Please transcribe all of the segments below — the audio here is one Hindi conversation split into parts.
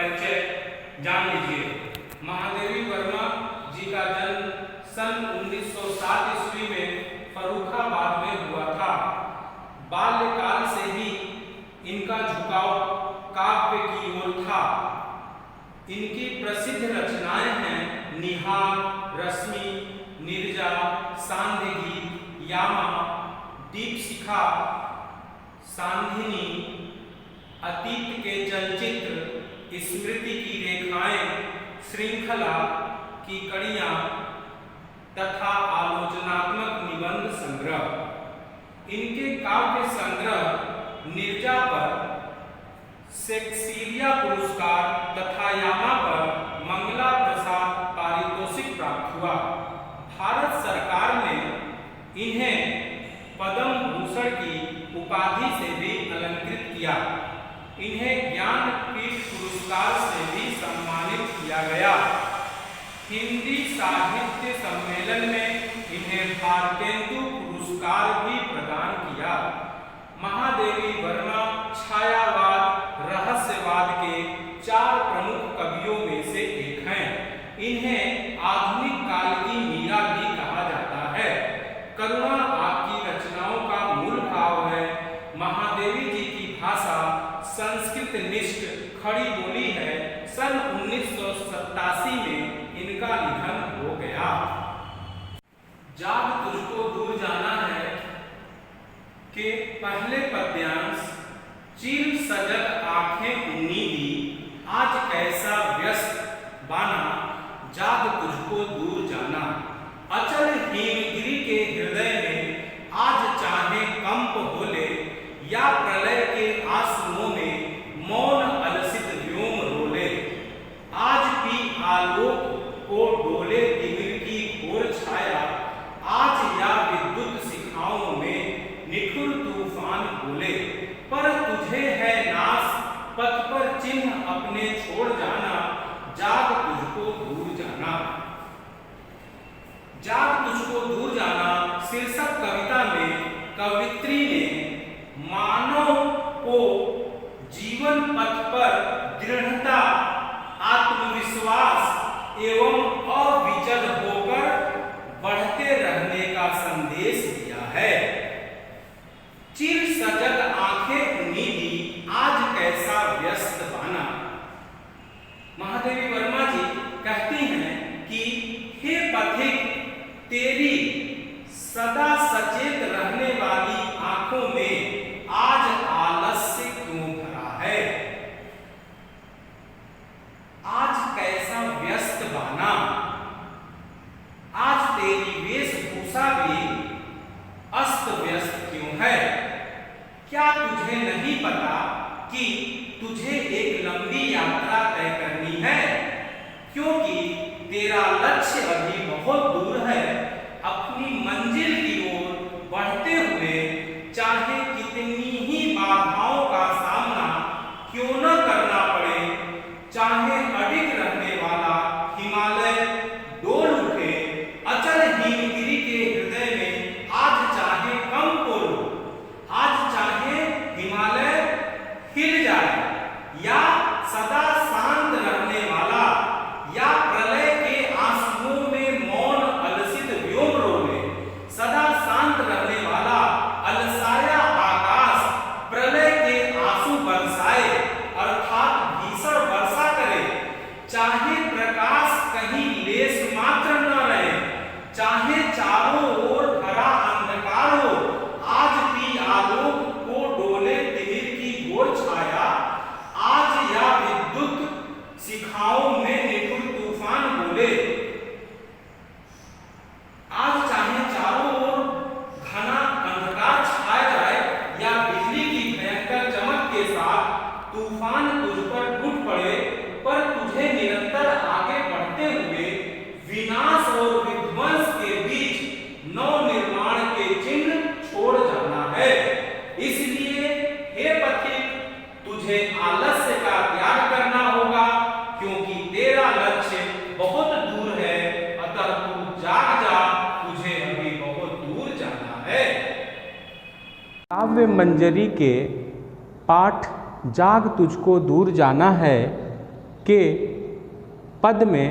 परिचय जान लीजिए। महादेवी वर्मा जी का जन्म सन 1907 ईस्वी में फर्रुखाबाद में हुआ था। बाल्यकाल से ही इनका झुकाव काव्य की ओर था। इनकी प्रसिद्ध रचनाएं हैं निहार, रश्मि, नीरजा, सांध्य गीत, यामा, दीपशिखा, सांधिनी, अतीत के चलचित्र, स्मृति की रेखाएं, श्रृंखला की कड़ियां तथा आलोचनात्मक निबंध संग्रह। इनके काव्य संग्रह नीरजा पर शेक्सपियर पुरस्कार तथा यामा पर मंगला प्रसाद पारितोषिक प्राप्त हुआ। भारत सरकार ने इन्हें पद्म भूषण की उपाधि से भी अलंकृत किया। इन्हें ज्ञानपीठ पुरस्कार से भी सम्मानित किया गया। हिंदी साहित्य सम्मेलन में इन्हें भारतेंदु पुरस्कार भी प्रदान किया। महादेवी वर्मा छायावाद, रहस्यवाद के 4 प्रमुख कवियों में से एक हैं। इन्हें आधुनिक काल की मीरा भी कहा जाता है। करुणा आपकी रचनाओं का मूल भाव है। महादेवी जी की भाषा संस्कृत निष्ठ खड़ी बोली है। सन 1987 में इनका निधन हो गया। जाग तुझको दूर जाना है के पहले पद्यांश चिर सजग आंखें उन्नीदी, आज कैसा व्यस्त बाना, जाग तुझको दूर जाना। अचल हिमगिरी के हृदय में आज चाहे कंप होले, या प्रलय के आंसुओं में मौन अलसित व्योम रोले। आज भी आलोक को डोले तिमिर की घोर छाया, आज या विद्युत शिखाओं में निठुर तूफान बोले। पर तुझे है नाश पथ पर चिन्ह अपने छोड़ जाना, जाग तुझको दूर जाना। जाग तुझको दूर जाना शीर्षक कविता में कवित्री ने मानव को जीवन पथ पर दृढ़ता, आत्मविश्वास एवं अविचल होकर बढ़ते रहने का संदेश दिया है। चिर सजग आंखें उन्नीदी, आज कैसा व्यस्त बाना। महादेवी वर्मा जी कहती हैं कि हे पथिक, तेरी सदा सचेत रहने वाली आंखों में आज आलस्य क्यों भरा है। आज कैसा व्यस्त बाना, आज तेरी वेशभूषा भी अस्त व्यस्त क्यों है। क्या तुझे नहीं पता कि तुझे एक लंबी यात्रा तय करनी है, क्योंकि तेरा लक्ष्य अभी बहुत दूर है। अपनी मंजिल की ओर बढ़ते हुए चाहे कितनी ही बाधाओं का सामना क्यों न करना पड़े, चाहे अडिग रहने वाला हिमालय डोल उठे, अचल हिमगिरी के हृदय में आज चाहे कंप हो, आज चाहे हिमालय हिल जाए, या सदा शांत रहने वाला, या प्रलय के आंसुओं में मौन अलसित व्योम रोले। सदा शांत रहने वाला अलसाया आकाश प्रलय के आंसू बरसाए, अर्थात भीषण वर्षा करे। चाहे प्रकाश कहीं लेस मात्र न रहे, चाहे चारों ओर भरा अंधकार हो, आज भी आलोक को डोले तिमिर की घोर छाया, आज या विद्युत शिखाओं में निठुर तूफान बोले। आज चाहे चारों ओर घना अंधकार छा जाए, या बिजली की भयंकर चमक के साथ तूफान तुझ पर टूट पड़े, पर तुझे निरंतर आगे बढ़ते हुए विनाश और विध्वंस के बीच नव निर्माण के चिन्ह छोड़ जाना है। इसलिए हे पथिक, तुझे आलस्य का त्याग करना होगा, क्योंकि तेरा लक्ष्य बहुत दूर है। अतः तू जाग जा, तुझे अभी बहुत दूर जाना है। काव्य मंजरी के पाठ जाग तुझको दूर जाना है के पद में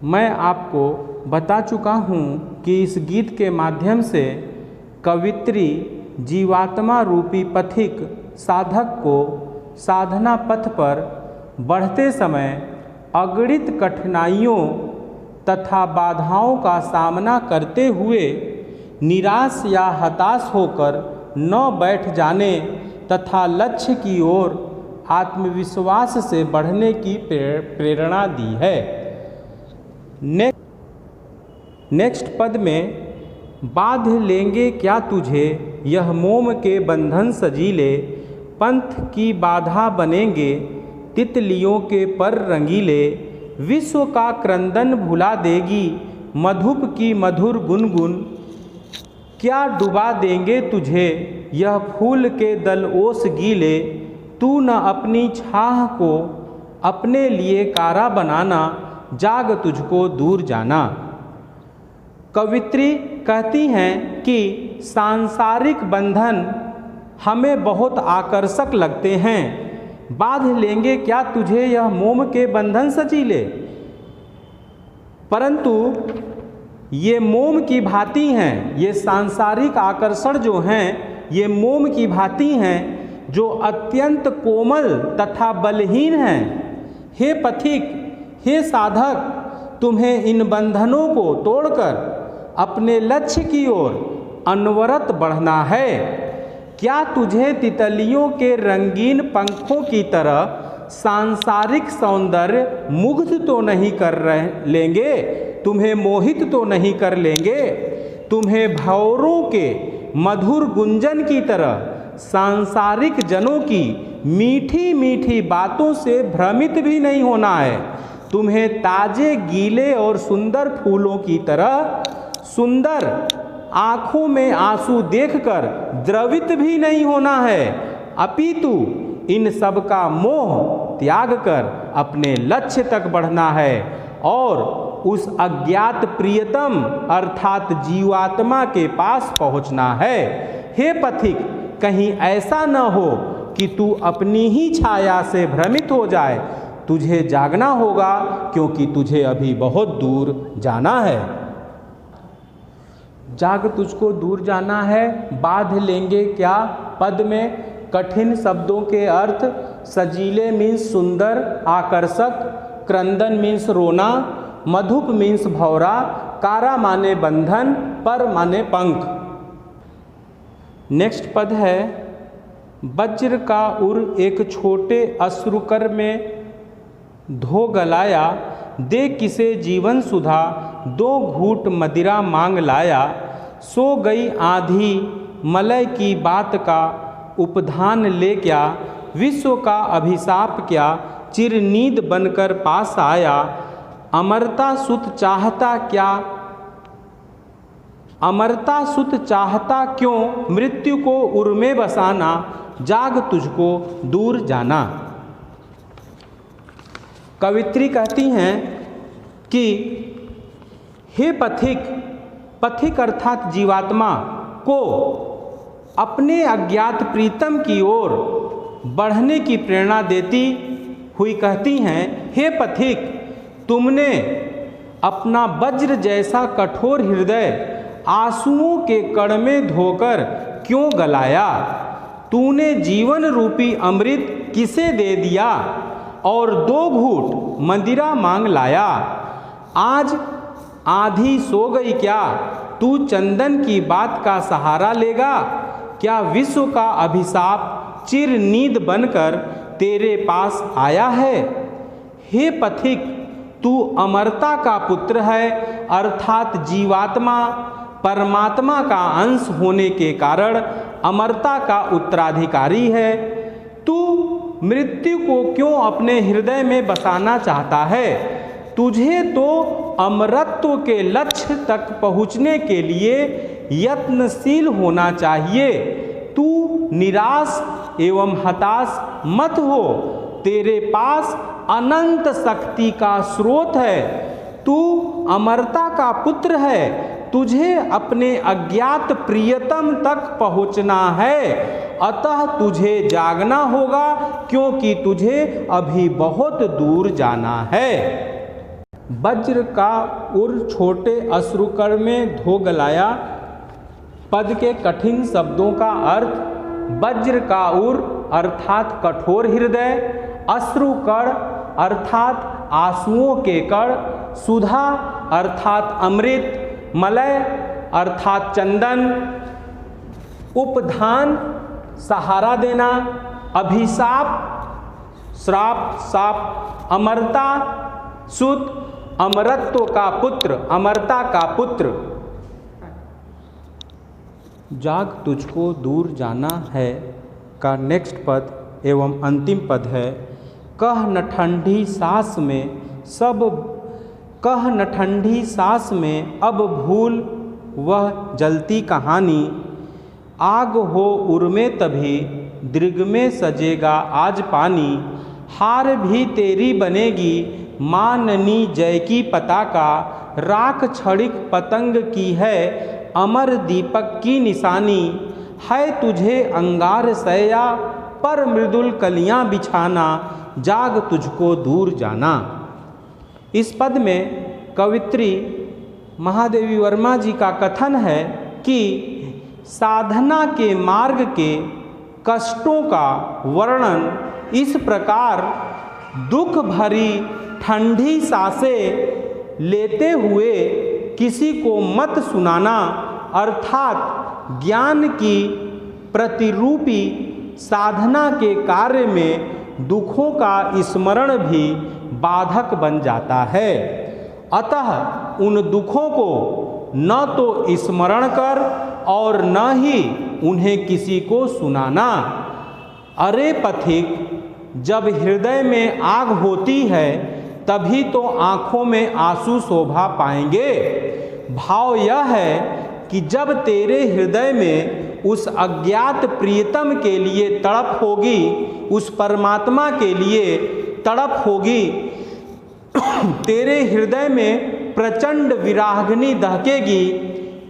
मैं आपको बता चुका हूँ कि इस गीत के माध्यम से कवित्री जीवात्मा रूपी पथिक साधक को साधना पथ पर बढ़ते समय अगणित कठिनाइयों तथा बाधाओं का सामना करते हुए निराश या हताश होकर न बैठ जाने तथा लक्ष्य की ओर आत्मविश्वास से बढ़ने की प्रेरणा दी है। नेक्स्ट पद में बांध लेंगे क्या तुझे यह मोम के बंधन सजीले, पंथ की बाधा बनेंगे तितलियों के पर रंगीले, विश्व का क्रंदन भुला देगी मधुप की मधुर गुनगुन, क्या डुबा देंगे तुझे यह फूल के दल ओस गीले, तू न अपनी छाह को अपने लिए कारा बनाना, जाग तुझको दूर जाना। कवित्री कहती हैं कि सांसारिक बंधन हमें बहुत आकर्षक लगते हैं। बांध लेंगे क्या तुझे यह मोम के बंधन सजीले, परंतु ये मोम की भांति हैं। ये सांसारिक आकर्षण जो हैं ये मोम की भांति हैं जो अत्यंत कोमल तथा बलहीन हैं। हे पथिक, हे साधक, तुम्हें इन बंधनों को तोड़कर अपने लक्ष्य की ओर अनवरत बढ़ना है। क्या तुझे तितलियों के रंगीन पंखों की तरह सांसारिक सौंदर्य मुग्ध तो नहीं कर लेंगे, तुम्हें मोहित तो नहीं कर लेंगे, तुम्हें भंवरों के मधुर गुंजन की तरह सांसारिक जनों की मीठी मीठी बातों से भ्रमित भी नहीं होना है, तुम्हें ताजे गीले और सुंदर फूलों की तरह सुंदर आँखों में आंसू देखकर द्रवित भी नहीं होना है, अपितु इन सब का मोह त्याग कर अपने लक्ष्य तक बढ़ना है और उस अज्ञात प्रियतम अर्थात जीवात्मा के पास पहुंचना है। हे पथिक, कहीं ऐसा न हो कि तू अपनी ही छाया से भ्रमित हो जाए, तुझे जागना होगा क्योंकि तुझे अभी बहुत दूर जाना है। जाग तुझको दूर जाना है। बांध लेंगे क्या पद में कठिन शब्दों के अर्थ सजीले मीन्स सुंदर आकर्षक, क्रंदन मीन्स रोना, मधुप मीन्स भौरा, कारा माने बंधन, पर माने पंख। नेक्स्ट पद है वज्र का उर एक छोटे अश्रुकर में धो गलाया, दे किसे जीवन सुधा 2 घूंट मदिरा मांग लाया, सो गई आंधी मलय की बात का उपधान ले क्या, विश्व का अभिशाप क्या चिर नींद बनकर पास आया, अमरता सुत चाहता क्या, अमरता सुत चाहता क्यों मृत्यु को उर में बसाना, जाग तुझको दूर जाना। कवित्री कहती हैं कि हे पथिक, पथिक अर्थात जीवात्मा को अपने अज्ञात प्रीतम की ओर बढ़ने की प्रेरणा देती हुई कहती हैं, हे पथिक, तुमने अपना वज्र जैसा कठोर हृदय आंसुओं के कण में धोकर क्यों गलाया, तूने जीवन रूपी अमृत किसे दे दिया और 2 घूंट मदिरा मांग लाया। आज आंधी सो गई क्या, तू चंदन की बात का सहारा लेगा, क्या विश्व का अभिशाप चिर नींद बनकर तेरे पास आया है। हे पथिक, तू अमरता का पुत्र है अर्थात जीवात्मा परमात्मा का अंश होने के कारण अमरता का उत्तराधिकारी है। तू मृत्यु को क्यों अपने हृदय में बसाना चाहता है, तुझे तो अमरत्व के लक्ष्य तक पहुँचने के लिए यत्नशील होना चाहिए। तू निराश एवं हताश मत हो, तेरे पास अनंत शक्ति का स्रोत है, तू अमरता का पुत्र है, तुझे अपने अज्ञात प्रियतम तक पहुँचना है अतः तुझे जागना होगा, क्योंकि तुझे अभी बहुत दूर जाना है। वज्र का उर छोटे अश्रुकण में धो गलाया। पद के कठिन शब्दों का अर्थ: वज्र का उर अर्थात कठोर हृदय, अश्रुकण अर्थात आंसुओं के कण, सुधा अर्थात अमृत, मलय अर्थात चंदन, उपधान सहारा देना, अभिशाप श्राप साप, अमरता सुत, अमरत्व का पुत्र, अमरता का पुत्र। जाग तुझको दूर जाना है का नेक्स्ट पद एवं अंतिम पद है: कह न ठंडी सांस में सब, कह न ठंडी सांस में अब भूल वह जलती कहानी, आग हो उर्मे तभी दृग में सजेगा आज पानी, हार भी तेरी बनेगी माननी जय की पताका, राख छड़िक पतंग की है अमर दीपक की निशानी, है तुझे अंगार सैया पर मृदुल कलियां बिछाना, जाग तुझको दूर जाना। इस पद में कवित्री महादेवी वर्मा जी का कथन है कि साधना के मार्ग के कष्टों का वर्णन इस प्रकार दुख भरी ठंडी सांसें लेते हुए किसी को मत सुनाना, अर्थात ज्ञान की प्रतिरूपी साधना के कार्य में दुखों का स्मरण भी बाधक बन जाता है। अतः उन दुखों को न तो स्मरण कर और न ही उन्हें किसी को सुनाना। अरे पथिक, जब हृदय में आग होती है तभी तो आँखों में आंसू शोभा पाएंगे। भाव यह है कि जब तेरे हृदय में उस अज्ञात प्रियतम के लिए तड़प होगी, उस परमात्मा के लिए तड़प होगी, तेरे हृदय में प्रचंड विरागनी दहकेगी,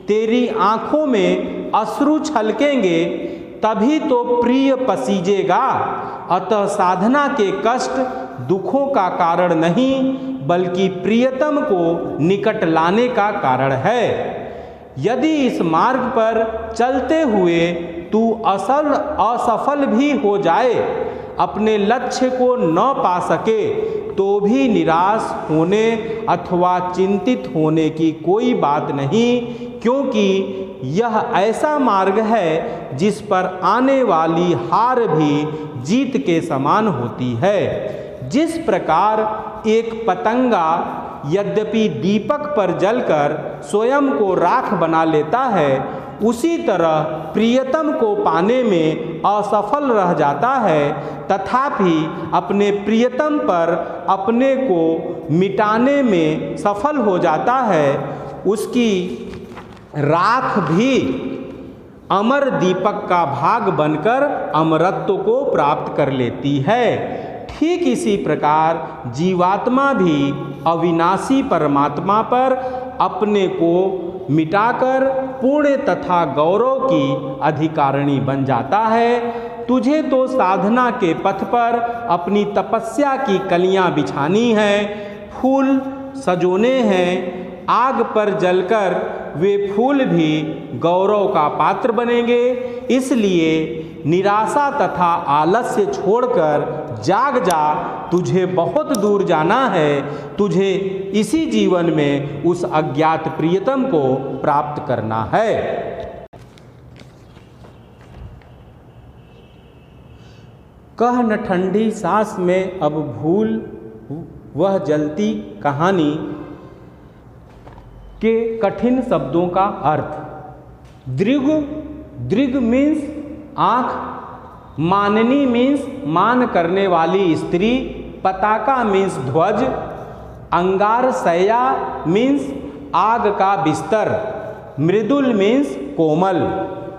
तेरी आँखों में अश्रु छलकेंगे, तभी तो प्रिय पसीजेगा। अतः साधना के कष्ट दुखों का कारण नहीं, बल्कि प्रियतम को निकट लाने का कारण है। यदि इस मार्ग पर चलते हुए तू असफल भी हो जाए, अपने लक्ष्य को न पा सके, तो भी निराश होने अथवा चिंतित होने की कोई बात नहीं, क्योंकि यह ऐसा मार्ग है जिस पर आने वाली हार भी जीत के समान होती है। जिस प्रकार एक पतंगा यद्यपि दीपक पर जलकर स्वयं को राख बना लेता है, उसी तरह प्रियतम को पाने में असफल रह जाता है, तथापि अपने प्रियतम पर अपने को मिटाने में सफल हो जाता है। उसकी राख भी अमर दीपक का भाग बनकर अमरत्व को प्राप्त कर लेती है। ठीक इसी प्रकार जीवात्मा भी अविनाशी परमात्मा पर अपने को मिटाकर पुण्य तथा गौरव की अधिकारिणी बन जाता है। तुझे तो साधना के पथ पर अपनी तपस्या की कलियां बिछानी है, फूल सजोने हैं, आग पर जलकर वे फूल भी गौरव का पात्र बनेंगे। इसलिए निराशा तथा आलस्य छोड़कर जाग जा, तुझे बहुत दूर जाना है। तुझे इसी जीवन में उस अज्ञात प्रियतम को प्राप्त करना है। कह न ठंडी सांस में अब भूल वह जलती कहानी के कठिन शब्दों का अर्थ: दृग मीन्स आँख, माननी मीन्स मान करने वाली स्त्री, पताका मीन्स ध्वज, अंगार सैया मीन्स आग का बिस्तर, मृदुल मीन्स कोमल।